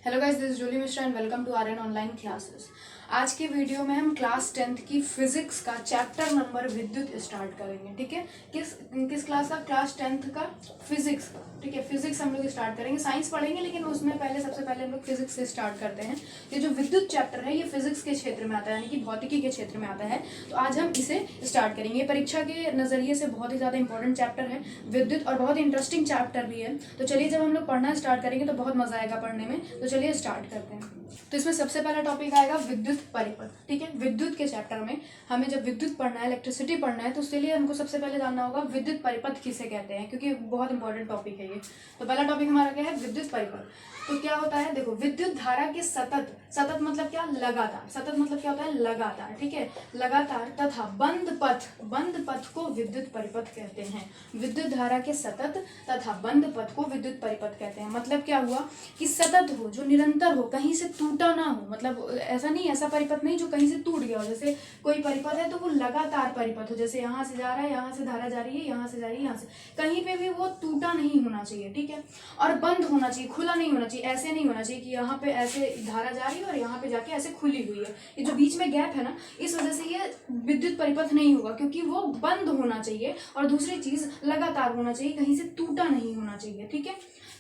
Hello guys, this is Julie Mishra and welcome to Aryan online classes. आज के video में हम क्लास 10th की फिजिक्स का चैप्टर नंबर विद्युत स्टार्ट करेंगे। ठीक है, किस क्लास का? क्लास 10th का फिजिक्स का। ठीक है, फिजिक्स हम लोग स्टार्ट करेंगे। साइंस पढ़ेंगे लेकिन उसमें सबसे पहले हम लोग फिजिक्स से स्टार्ट करते हैं। ये जो विद्युत चैप्टर है ये फिजिक्स के क्षेत्र में आता है, यानी कि भौतिकी के क्षेत्र में आता है। तो आज हम इसे स्टार्ट करेंगे। परीक्षा के नजरिए से बहुत ही ज्यादा इंपॉर्टेंट चैप्टर है विद्युत, और बहुत इंटरेस्टिंग चैप्टर भी है। तो चलिए, जब हम लोग पढ़ना स्टार्ट करेंगे तो बहुत मजा आएगा पढ़ने में। तो चलिए स्टार्ट करते हैं। तो इसमें सबसे पहला टॉपिक आएगा विद्युत परिपथ। ठीक है, विद्युत के चैप्टर में हमें जब विद्युत पढ़ना है, इलेक्ट्रिसिटी पढ़ना है, तो उसके लिए हमको सबसे पहले जानना होगा विद्युत परिपथ किसे कहते हैं, क्योंकि बहुत इंपॉर्टेंट टॉपिक है ये। तो पहला टॉपिक हमारा क्या है? विद्युत परिपथ। तो क्या होता है? देखो, विद्युत धारा के सतत मतलब क्या? लगातार। सतत मतलब क्या होता है? लगातार। ठीक है, लगातार तथा बंद पथ को विद्युत परिपथ कहते हैं। विद्युत धारा के सतत तथा बंद पथ को विद्युत परिपथ कहते हैं। मतलब क्या हुआ कि सतत हो, जो निरंतर हो, कहीं से टूटा ना हो। मतलब ऐसा नहीं, ऐसा परिपथ नहीं जो कहीं से टूट गया हो। जैसे कोई परिपथ है तो वो लगातार परिपथ हो, जैसे यहाँ से जा रहा है, यहाँ से धारा जा रही है, यहाँ से जा रही है, यहाँ से, कहीं पे भी वो टूटा नहीं होना चाहिए। ठीक है, और बंद होना चाहिए, खुला नहीं होना चाहिए। ऐसे नहीं होना चाहिए कि यहाँ पे ऐसे धारा जा रही है और यहाँ पे जाके ऐसे खुली हुई है। ये जो बीच में गैप है ना, इस वजह से ये विद्युत परिपथ नहीं होगा, क्योंकि वो बंद होना चाहिए। और दूसरी चीज, लगातार होना चाहिए, कहीं से टूटा नहीं होना चाहिए। ठीक है,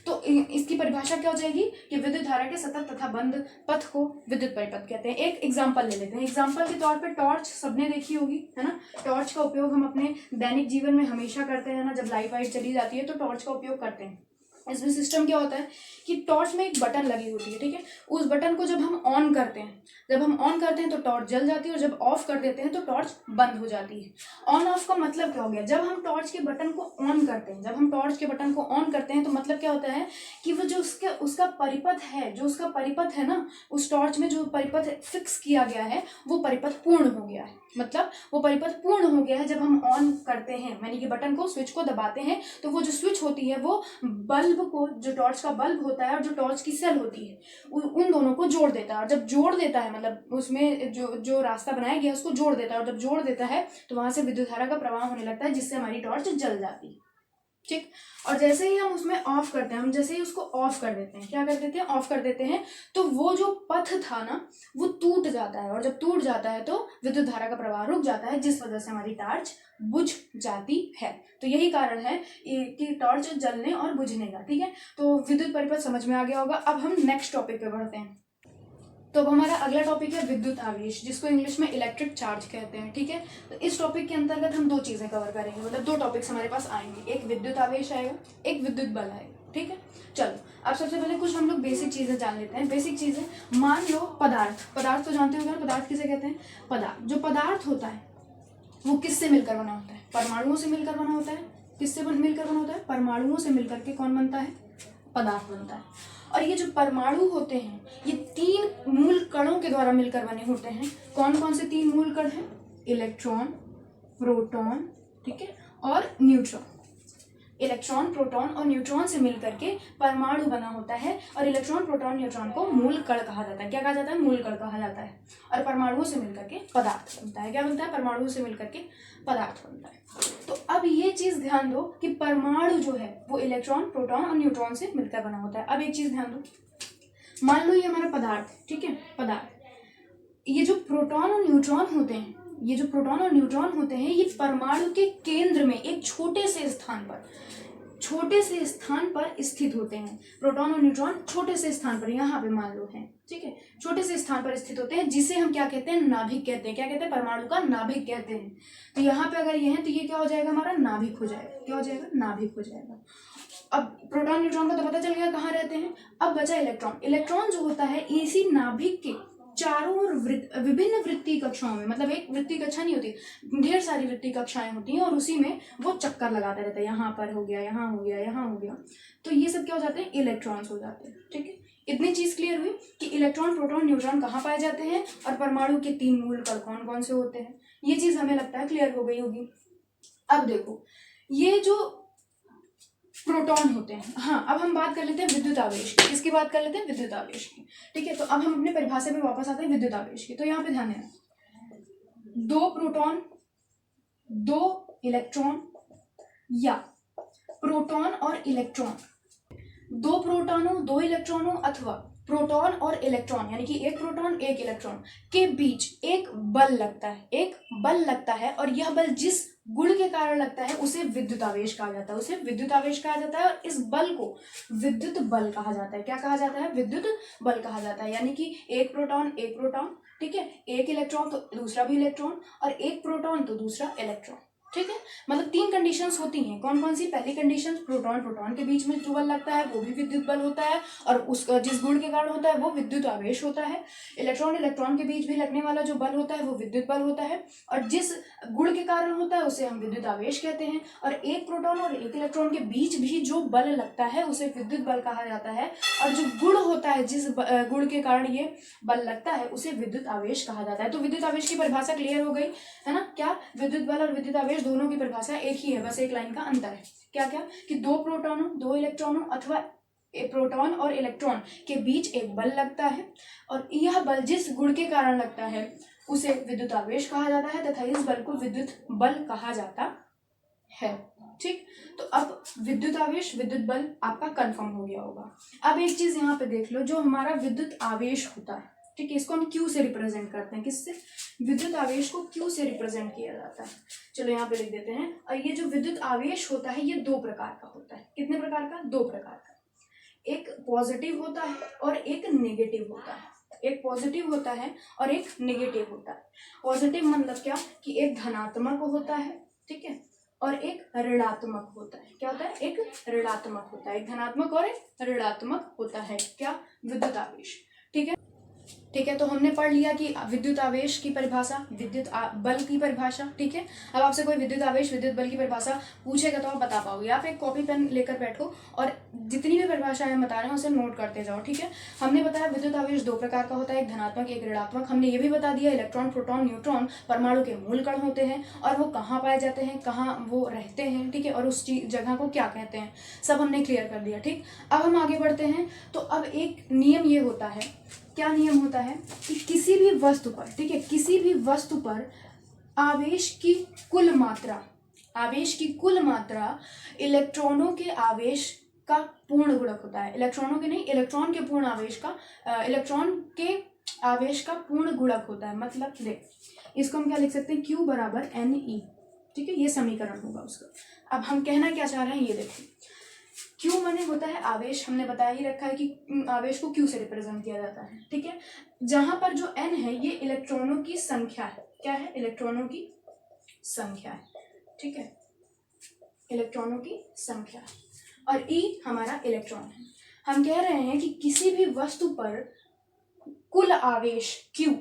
तो इसकी परिभाषा क्या हो जाएगी कि विद्युत धारा के सतत तथा बंद पथ को विद्युत परिपथ कहते हैं। एक एग्जांपल ले लेते हैं। एग्जांपल के तौर पे टॉर्च सबने देखी होगी, है ना। टॉर्च का उपयोग हम अपने दैनिक जीवन में हमेशा करते हैं ना। जब लाइट वाइट चली जाती है तो टॉर्च का उपयोग करते हैं। इसमें सिस्टम क्या होता है कि टॉर्च में एक बटन लगी होती है। ठीक है, उस बटन को जब हम ऑन करते हैं तो टॉर्च जल जाती है, और जब ऑफ कर देते हैं तो टॉर्च बंद हो जाती है। ऑन ऑफ का मतलब क्या हो गया? जब हम टॉर्च के बटन को ऑन करते हैं, तो मतलब क्या होता है कि वो जो उसका परिपथ है ना, उस टॉर्च में जो परिपथ फिक्स किया गया है वो परिपथ पूर्ण हो गया है। मतलब वो परिपथ पूर्ण हो गया है जब हम ऑन करते हैं, यानी कि बटन को, स्विच को दबाते हैं, तो वो जो स्विच होती है वो बल्ब को, जो टॉर्च का बल्ब होता है और जो टॉर्च की सेल होती है, उन दोनों को जोड़ देता है। और जब जोड़ देता है, मतलब उसमें जो रास्ता बनाया गया उसको जोड़ देता है, और जब जोड़ देता है तो वहां से विद्युत धारा का प्रवाह होने लगता है, जिससे हमारी टॉर्च जल जाती है। ठीक, और जैसे ही हम उसमें ऑफ करते हैं, हम जैसे ही उसको ऑफ कर देते हैं, क्या कर देते हैं? ऑफ कर देते हैं, तो वो जो पथ था ना वो टूट जाता है, और जब टूट जाता है तो विद्युत धारा का प्रवाह रुक जाता है, जिस वजह से हमारी टॉर्च बुझ जाती है। तो यही कारण है कि टॉर्च जलने और बुझने का। ठीक है, तो विद्युत परिपथ समझ में आ गया होगा। अब हम नेक्स्ट टॉपिक पे बढ़ते हैं। तो अब हमारा अगला टॉपिक है विद्युत आवेश, जिसको इंग्लिश में इलेक्ट्रिक चार्ज कहते हैं। ठीक है, तो इस टॉपिक के अंतर्गत हम दो चीजें कवर करेंगे, मतलब दो टॉपिक्स हमारे पास आएंगे। एक विद्युत आवेश आएगा, एक विद्युत बल आएगा। ठीक है, चलो अब सबसे पहले कुछ हम लोग बेसिक चीजें जान लेते हैं। बेसिक चीजें, मान लो पदार्थ तो जानते हो ना, पदार्थ किसे कहते हैं? जो पदार्थ होता है वो किससे मिलकर बना होता है? परमाणुओं से मिलकर बना होता है। किससे मिलकर बना होता है? परमाणुओं से मिलकर के कौन बनता है? पदार्थ बनता है। और ये जो परमाणु होते हैं ये 3 मूल कणों के द्वारा मिलकर बने होते हैं। कौन कौन से 3 मूल कण हैं? इलेक्ट्रॉन, प्रोटॉन, ठीक है, और न्यूट्रॉन। इलेक्ट्रॉन, प्रोटॉन और न्यूट्रॉन से मिलकर के परमाणु बना होता है, और इलेक्ट्रॉन, प्रोटॉन, न्यूट्रॉन को मूल कण कहा जाता है। क्या कहा जाता है? मूल कण कहा जाता है। और परमाणुओं से मिलकर के पदार्थ बनता है। क्या बनता है? परमाणुओं से मिलकर के पदार्थ बनता है। तो अब ये चीज ध्यान दो कि परमाणु जो है वो इलेक्ट्रॉन, प्रोटॉन और न्यूट्रॉन से मिलकर बना होता है। अब एक चीज ध्यान दो, मान लो ये हमारा पदार्थ है। ठीक है, पदार्थ, ये जो प्रोटॉन और न्यूट्रॉन होते हैं, ये परमाणु के केंद्र में एक छोटे से स्थान पर स्थित होते हैं। प्रोटॉन और न्यूट्रॉन छोटे से स्थान पर, यहाँ पे मान लो है, ठीक है, छोटे से स्थान पर स्थित होते हैं, जिसे हम क्या कहते हैं? नाभिक कहते हैं। क्या कहते हैं? परमाणु का नाभिक कहते हैं। तो यहाँ पे अगर ये है तो ये क्या हो जाएगा? हमारा नाभिक हो जाएगा। क्या हो जाएगा? नाभिक हो जाएगा। अब प्रोटॉन न्यूट्रॉन का तो पता चल गया कहाँ रहते हैं। अब बचा इलेक्ट्रॉन जो होता है इसी नाभिक के चारों ओर विभिन्न वृत्तीय कक्षाओं में, मतलब एक वृत्तीय कक्षा नहीं होती, ढेर सारी वृत्तीय कक्षाएं होती हैं, और उसी में वो चक्कर लगाता रहता है। यहाँ पर हो गया, यहाँ हो गया, यहाँ हो गया, तो ये सब क्या हो जाते हैं? इलेक्ट्रॉन्स हो जाते हैं। ठीक है, इतनी चीज क्लियर हुई कि इलेक्ट्रॉन, प्रोटॉन, न्यूट्रॉन कहाँ पाए जाते हैं, और परमाणु के 3 मूल कण कौन कौन से होते हैं। ये चीज हमें लगता है क्लियर हो गई होगी। अब देखो, ये जो प्रोटॉन होते हैं, हाँ, अब हम बात कर लेते हैं विद्युत आवेश की। किसकी बात कर लेते हैं? विद्युत आवेश की। ठीक है, तो अब हम अपने परिभाषा में वापस आते हैं विद्युत आवेश की। तो यहाँ पे ध्यान देना, 2 प्रोटॉन, 2 इलेक्ट्रॉन, या प्रोटॉन और इलेक्ट्रॉन दो प्रोटॉनों दो इलेक्ट्रॉनों अथवा प्रोटॉन और इलेक्ट्रॉन यानी कि एक प्रोटॉन एक इलेक्ट्रॉन के बीच एक बल लगता है, एक बल लगता है, और यह बल जिस गुण के कारण लगता है उसे विद्युत आवेश कहा जाता है, उसे विद्युत आवेश कहा जाता है। और इस बल को विद्युत बल कहा जाता है। क्या कहा जाता है? विद्युत बल कहा जाता है। यानी कि एक प्रोटॉन, ठीक है, एक इलेक्ट्रॉन तो दूसरा भी इलेक्ट्रॉन, और एक प्रोटॉन तो दूसरा इलेक्ट्रॉन, ठीक है। मतलब तीन कंडीशंस होती हैं। कौन कौन सी? पहली कंडीशन, प्रोटॉन प्रोटॉन के बीच में जो बल लगता है वो भी विद्युत बल होता है, और उसका जिस गुण के कारण होता है वो विद्युत आवेश होता है। इलेक्ट्रॉन इलेक्ट्रॉन के बीच भी लगने वाला जो बल होता है वो विद्युत बल होता है, और जिस गुण के कारण होता है उसे हम विद्युत आवेश कहते हैं। और एक प्रोटॉन और एक इलेक्ट्रॉन के बीच भी जो बल लगता है उसे विद्युत बल कहा जाता है, और जो गुण होता है जिस गुण के कारण ये बल लगता है उसे विद्युत आवेश कहा जाता है। तो विद्युत आवेश की परिभाषा क्लियर हो गई है ना? क्या? विद्युत बल और विद्युत आवेश दोनों की परिभाषा एक ही है, बस एक लाइन का अंतर है। क्या क्या? कि दो प्रोटॉनों दो इलेक्ट्रॉनों अथवा प्रोटॉन और इलेक्ट्रॉन के बीच एक बल लगता है, और यह बल जिस गुण के कारण लगता है उसे विद्युत आवेश कहा जाता है, तथा इस बल को विद्युत बल कहा जाता है। ठीक, तो अब विद्युत आवेश विद्युत बल आपका कंफर्म हो गया होगा। अब एक चीज यहाँ पे देख लो, जो हमारा विद्युत आवेश होता है, ठीक है, इसको हम क्यू से रिप्रेजेंट करते हैं। किससे? विद्युत आवेश को क्यू से रिप्रेजेंट किया जाता है। चलो यहाँ पे लिख देते हैं। और ये जो विद्युत आवेश होता है ये दो प्रकार का होता है। कितने प्रकार का? दो प्रकार का। एक पॉजिटिव होता है और एक नेगेटिव होता है। एक पॉजिटिव होता है और एक नेगेटिव होता है। पॉजिटिव मतलब क्या? कि एक धनात्मक होता है, ठीक है, और एक ऋणात्मक होता है। क्या होता है? एक ऋणात्मक होता है। एक धनात्मक और एक ऋणात्मक होता है। क्या? विद्युत आवेश। ठीक है, ठीक है। तो हमने पढ़ लिया कि विद्युत आवेश की परिभाषा, विद्युत बल की परिभाषा, ठीक है। अब आपसे कोई विद्युत आवेश विद्युत बल की परिभाषा पूछेगा तो आप बता पाओगे। आप एक कॉपी पेन लेकर बैठो और जितनी भी परिभाषाएं हम बता रहे हैं उसे नोट करते जाओ, ठीक है। हमने बताया विद्युत आवेश दो प्रकार का होता है, एक धनात्मक एक ऋणात्मक। हमने ये भी बता दिया इलेक्ट्रॉन प्रोटॉन न्यूट्रॉन परमाणु के मूल कण होते हैं, और वो कहाँ पाए जाते हैं, कहाँ वो रहते हैं, ठीक है, और उस जगह को क्या कहते हैं, सब हमने क्लियर कर दिया। ठीक, अब हम आगे बढ़ते हैं। तो अब एक नियम ये होता है, क्या नियम होता है कि किसी भी वस्तु पर, ठीक है, किसी भी वस्तु पर आवेश की कुल मात्रा, आवेश की कुल मात्रा इलेक्ट्रॉनों के आवेश का पूर्ण गुणक होता है। इलेक्ट्रॉनों के नहीं, इलेक्ट्रॉन के पूर्ण आवेश का, इलेक्ट्रॉन के आवेश का पूर्ण गुणक होता है। मतलब देख, इसको हम क्या लिख सकते हैं? Q बराबर NE, ठीक है, ये समीकरण होगा उसका। अब हम कहना क्या चाह रहे हैं ये देखो। क्यू माने होता है आवेश, हमने बताया ही रखा है कि आवेश को क्यू से रिप्रेजेंट किया जाता है, ठीक है। जहां पर जो एन है ये इलेक्ट्रॉनों की संख्या है। क्या है? इलेक्ट्रॉनों की संख्या है, ठीक है, इलेक्ट्रॉनों की संख्या है, और ई हमारा इलेक्ट्रॉन है। हम कह रहे हैं कि किसी भी वस्तु पर कुल आवेश क्यू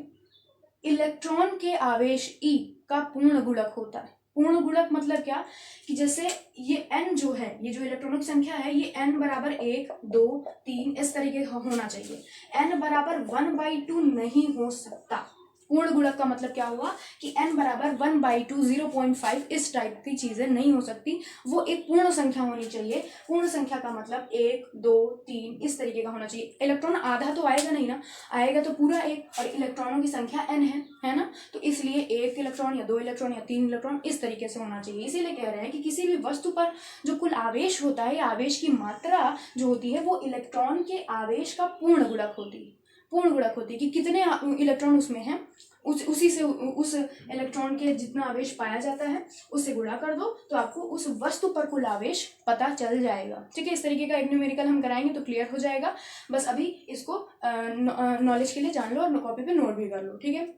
इलेक्ट्रॉन के आवेश ई का पूर्ण गुणक होता है। पूर्ण गुणक मतलब क्या? कि जैसे ये n जो है, ये जो इलेक्ट्रॉनों की संख्या है, ये n बराबर 1 2 3 इस तरीके का होना चाहिए। n बराबर 1/2 नहीं हो सकता। पूर्ण गुणक का मतलब क्या हुआ कि n बराबर 1/2 0.5 इस टाइप की चीजें नहीं हो सकती। वो एक पूर्ण संख्या होनी चाहिए। पूर्ण संख्या का मतलब 1 2 3 इस तरीके का होना चाहिए। इलेक्ट्रॉन आधा तो आएगा नहीं ना, आएगा तो पूरा एक, और इलेक्ट्रॉनों की संख्या n है ना, तो इसलिए एक इलेक्ट्रॉन या दो इलेक्ट्रॉन या तीन इलेक्ट्रॉन इस तरीके से होना चाहिए। इसीलिए कह रहे हैं कि किसी भी वस्तु पर जो कुल आवेश होता है, आवेश की मात्रा जो होती है वो इलेक्ट्रॉन के आवेश का पूर्ण गुणक होती है। पूर्ण गुणक होती है कि कितने इलेक्ट्रॉन उसमें हैं, उसी से उस इलेक्ट्रॉन के जितना आवेश पाया जाता है उससे गुणा कर दो, तो आपको उस वस्तु पर कुल आवेश पता चल जाएगा, ठीक है। इस तरीके का एक न्यूमेरिकल हम कराएंगे तो क्लियर हो जाएगा। बस अभी इसको नॉलेज के लिए जान लो और कॉपी पे नोट भी कर लो, ठीक है।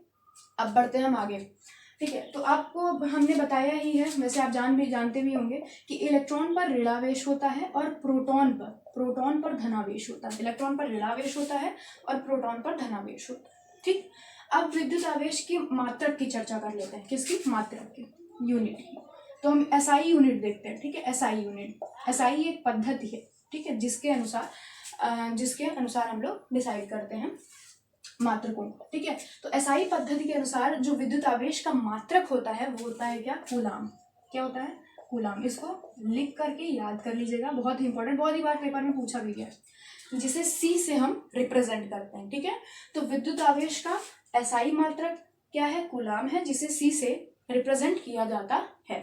अब बढ़ते हैं हम आगे, ठीक है। तो आपको हमने बताया ही है, वैसे आप जानते भी होंगे कि इलेक्ट्रॉन पर ऋणावेश होता है और प्रोटॉन पर धनावेश होता है। इलेक्ट्रॉन पर ऋणावेश होता है और प्रोटॉन पर धनावेश होता है, ठीक। अब विद्युत आवेश की मात्रक की चर्चा कर लेते हैं। किसकी? मात्रक की, यूनिट की। तो हम SI यूनिट देखते हैं, ठीक है। SI यूनिट, SI एक पद्धति है, ठीक है, जिसके अनुसार हम लोग डिसाइड करते हैं मात्रकों, ठीक है। तो SI पद्धति के अनुसार जो विद्युत आवेश का मात्रक होता है वो होता है क्या? कूलाम। क्या होता है? कूलाम। इसको लिख करके याद कर लीजिएगा, बहुत ही इंपॉर्टेंट, बहुत ही बार पेपर में पूछा भी गया, जिसे C से हम रिप्रेजेंट करते हैं, ठीक है। तो विद्युत आवेश का SI मात्रक क्या है? कूलाम है, जिसे C से रिप्रेजेंट किया जाता है।